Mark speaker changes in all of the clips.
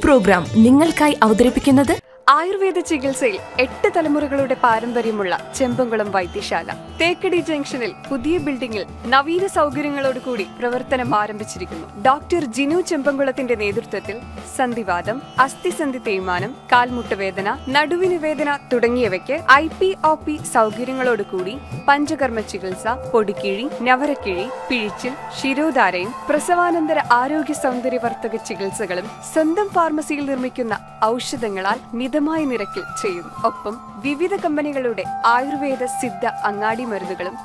Speaker 1: Programme നിങ്ങൾക്കായി അവതരിപ്പിക്കുന്നത്
Speaker 2: ആയുർവേദ ചികിത്സയിൽ 8 തലമുറകളുടെ പാരമ്പര്യമുള്ള ചെമ്പംകുളം വൈദ്യശാല. തേക്കടി ജംഗ്ഷനിൽ പുതിയ ബിൽഡിംഗിൽ നവീന സൗകര്യങ്ങളോടുകൂടി പ്രവർത്തനം ആരംഭിച്ചിരിക്കുന്നു. ഡോക്ടർ ജിനു ചെമ്പംകുളത്തിന്റെ നേതൃത്വത്തിൽ സന്ധിവാദം, അസ്ഥിസന്ധി തേയ്മാനം, കാൽമുട്ടുവേദന, നടുവിന് വേദന തുടങ്ങിയവയ്ക്ക് IPOP സൗകര്യങ്ങളോടുകൂടി പഞ്ചകർമ്മ ചികിത്സ, പൊടിക്കിഴി, നവരക്കിഴി, പിഴിച്ചിൽ, ശിരോധാരയും പ്രസവാനന്തര ആരോഗ്യ സൗന്ദര്യവർദ്ധക ചികിത്സകളും സ്വന്തം ഫാർമസിയിൽ നിർമ്മിക്കുന്ന ഔഷധങ്ങളാൽ മിതമായ നിരക്കിൽ ചെയ്യുന്നു. ഒപ്പം വിവിധ കമ്പനികളുടെ ആയുർവേദ സിദ്ധ അങ്ങാടി മരുന്നുകളും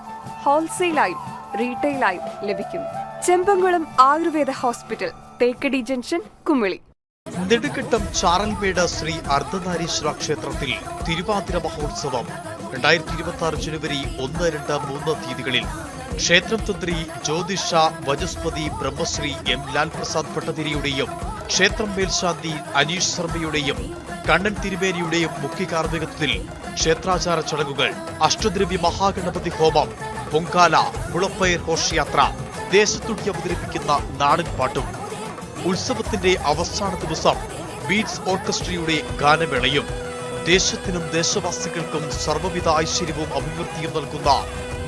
Speaker 2: ഹോൾസെയിലായും റീറ്റെയിലായും ലഭിക്കുന്നു. Chembankulam Ayurveda hospital, Thekkady junction, Kumily.
Speaker 3: നെടുങ്കണ്ടം ചാറൽമേട് ശ്രീ അർദ്ധനാരീശ്വര ക്ഷേത്രത്തിൽ തിരുവാതിര മഹോത്സവം 2026 ജനുവരി 1, 2, 3 തീയതികളിൽ ക്ഷേത്രം തന്ത്രി ജ്യോതിഷ വചസ്പതി ബ്രഹ്മശ്രീ M. ലാൽ പ്രസാദ് ഭട്ടതിരിയുടെയും ക്ഷേത്രം മേൽശാന്തി അനീഷ് ശർമ്മയുടെയും കണ്ണൻ തിരുമേനിയുടെയും മുഖ്യ കാർമ്മികത്വത്തിൽ ക്ഷേത്രാചാര ചടങ്ങുകൾ, അഷ്ടദ്രവ്യ മഹാഗണപതി ഹോമം, പൊങ്കാല, മുളപ്പയർ ഘോഷയാത്ര, ദേശത്തുടി അവതരിപ്പിക്കുന്ന നാടൻ പാട്ടും, ഉത്സവത്തിന്റെ അവസാന ദിവസം ബീറ്റ്സ് ഓർക്കസ്ട്രയുടെ ഗാനമേളയും, ദേശത്തിനും ദേശവാസികൾക്കും സർവ്വവിധ ഐശ്വര്യവും അഭിവൃദ്ധിയും നൽകുന്ന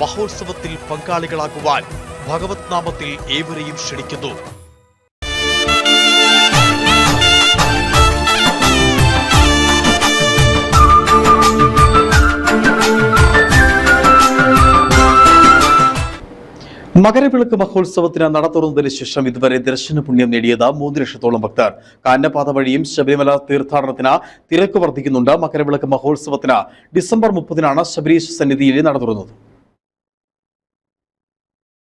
Speaker 3: മഹോത്സവത്തിൽ പങ്കാളികളാകുവാൻ ഭഗവത് നാമത്തിൽ ഏവരെയും ക്ഷണിക്കുന്നു. മകരവിളക്ക് മഹോത്സവത്തിന് നട തുറന്നതിന് ശേഷം ഇതുവരെ ദർശന പുണ്യം നേടിയത് 3 ലക്ഷത്തോളം ഭക്തർ. കാനനപാത വഴിയും ശബരിമല തീർത്ഥാടനത്തിന് തിരക്ക് വർദ്ധിക്കുന്നുണ്ട്. മകരവിളക്ക് മഹോത്സവത്തിന് ഡിസംബർ 30-നാണ് ശബരീശ സന്നിധിയിൽ നട തുറന്നത്.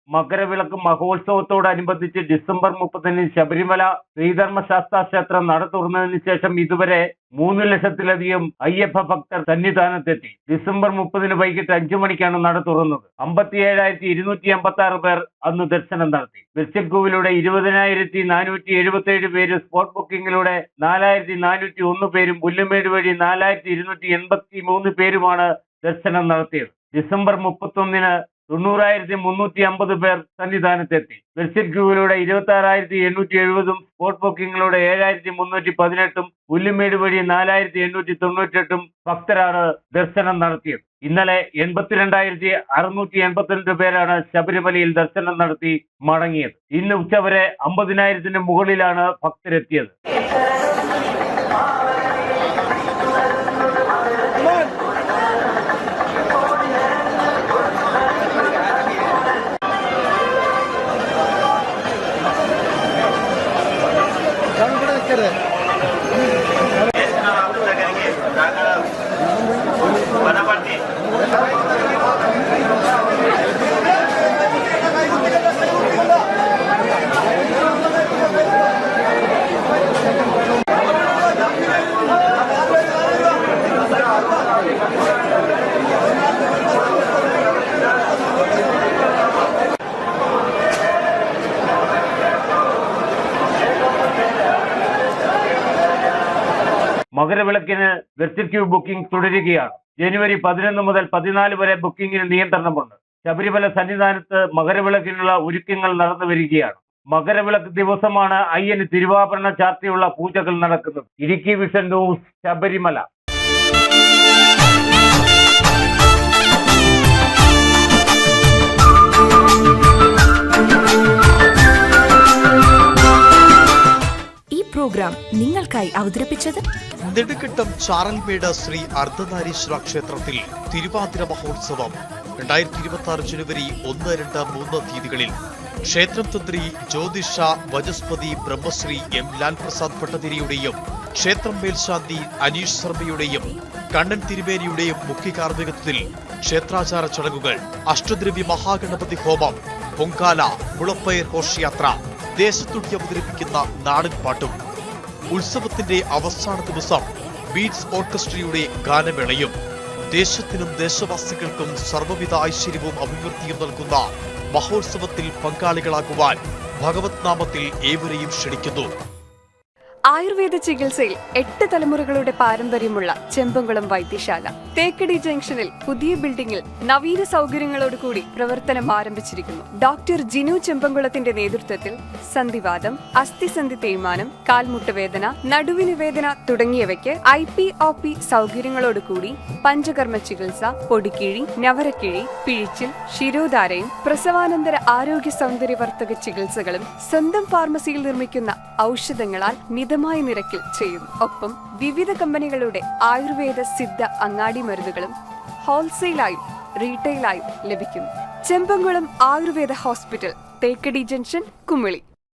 Speaker 4: മകരവിളക്ക് മഹോത്സവത്തോടനുബന്ധിച്ച് ഡിസംബർ 30-ന് ശബരിമല ശ്രീധർമ്മശാസ്താ ക്ഷേത്രം നട തുറന്നതിന് ശേഷം ഇതുവരെ 3 ലക്ഷത്തിലധികം അയ്യപ്പ ഭക്തർ സന്നിധാനത്തെത്തി. ഡിസംബർ 30-ന് വൈകിട്ട് 5 മണിക്കാണ് നട തുറന്നത്. 57,256 പേർ അന്ന് ദർശനം നടത്തി. വെർച്വൽ 20,477 പേര്, സ്പോട്ട് ബുക്കിംഗിലൂടെ 4,401 പേരും, പുല്ലുമേട് വഴി 4,283 പേരുമാണ് ദർശനം നടത്തിയത്. ഡിസംബർ 31-ന് 90,350 പേർ സന്നിധാനത്തെത്തി. വെർച്വൽ 26,870-ഉം സ്പോട്ട് ബുക്കിംഗിലൂടെ 7,318-ഉം പുല്ലുമേട് വഴി 4,898-ഉം ഭക്തരാണ് ദർശനം നടത്തിയത്. ഇന്നലെ 82,682 പേരാണ് ശബരിമലയിൽ ദർശനം നടത്തി മടങ്ങിയത്. ഇന്ന് ഉച്ചവരെ 50,000-ന് മുകളിലാണ് ഭക്തരെത്തിയത്. മകരവിളക്കിന് വെർച്വൽ ബുക്കിംഗ് തുടരുകയാണ്. ജനുവരി 11 മുതൽ 14 വരെ ബുക്കിംഗിന് നിയന്ത്രണമുണ്ട്. ശബരിമല സന്നിധാനത്ത് മകരവിളക്കിനുള്ള ഒരുക്കങ്ങൾ നടന്നു വരികയാണ്. മകരവിളക്ക് ദിവസമാണ് അയ്യന് തിരുവാഭരണ ചാർത്തിയുള്ള പൂജകൾ നടക്കുന്നത്. Idukki vision news, Sabarimala.
Speaker 1: Programme നിങ്ങൾക്കായി അവതരിപ്പിച്ചത്
Speaker 3: നെടുങ്കണ്ടം ചാറൽമേട് ശ്രീ അർദ്ധനാരീശ്വര ക്ഷേത്രത്തിൽ തിരുവാതിര മഹോത്സവം 2026 ജനുവരി 1, 2, 3 തീയതികളിൽ ക്ഷേത്രം തന്ത്രി ജ്യോതിഷ വചസ്പതി ബ്രഹ്മശ്രീ M. ലാൽ പ്രസാദ് ഭട്ടതിരിയുടെയും ക്ഷേത്രം മേൽശാന്തി അനീഷ് ശർമ്മയുടെയും കണ്ണൻ തിരുമേനിയുടെയും മുഖ്യ കാർമ്മികത്വത്തിൽ ക്ഷേത്രാചാര ചടങ്ങുകൾ, അഷ്ടദ്രവ്യ മഹാഗണപതി ഹോമം, പൊങ്കാല, മുളപ്പയർ ഘോഷയാത്ര, ദേശത്തുടി അവതരിപ്പിക്കുന്ന നാടൻ പാട്ടും, ഉത്സവത്തിന്റെ അവസാന ദിവസം ബീറ്റ്സ് ഓർക്കസ്ട്രയുടെ ഗാനമേളയും, ദേശത്തിനും ദേശവാസികൾക്കും സർവ്വവിധ ഐശ്വര്യവും അഭിവൃദ്ധിയും നൽകുന്ന മഹോത്സവത്തിൽ പങ്കാളികളാകുവാൻ ഭഗവത് നാമത്തിൽ ഏവരെയും ക്ഷണിക്കുന്നു.
Speaker 2: ആയുർവേദ ചികിത്സയിൽ 8 തലമുറകളുടെ പാരമ്പര്യമുള്ള ചെമ്പംകുളം വൈദ്യശാല തേക്കടി ജംഗ്ഷനിൽ പുതിയ ബിൽഡിംഗിൽ നവീന സൗകര്യങ്ങളോടുകൂടി പ്രവർത്തനം ആരംഭിച്ചിരിക്കുന്നു. ഡോക്ടർ ജിനു ചെമ്പംകുളത്തിന്റെ നേതൃത്വത്തിൽ സന്ധിവാതം, അസ്ഥിസന്ധി തേയ്മാനം, കാൽമുട്ട് വേദന, നടുവിന് വേദന തുടങ്ങിയവയ്ക്ക് IPOP സൗകര്യങ്ങളോടുകൂടി പഞ്ചകർമ്മ ചികിത്സ, പൊടിക്കിഴി, ഞവരക്കിഴി, പിഴിച്ചിൽ, ശിരോധാരയും പ്രസവാനന്തര ആരോഗ്യ സൗന്ദര്യവർദ്ധക ചികിത്സകളും സ്വന്തം ഫാർമസിയിൽ നിർമ്മിക്കുന്ന ഔഷധങ്ങളാൽ മിതമായ നിരക്കിൽ ചെയ്യുന്നു. ഒപ്പം വിവിധ കമ്പനികളുടെ ആയുർവേദ സിദ്ധ അങ്ങാടി മരുന്നുകളും ഹോൾസെയിലായും റീറ്റെയിലായും ലഭിക്കുന്നു. Chembankulam Ayurveda hospital, Thekkady junction, Kumily.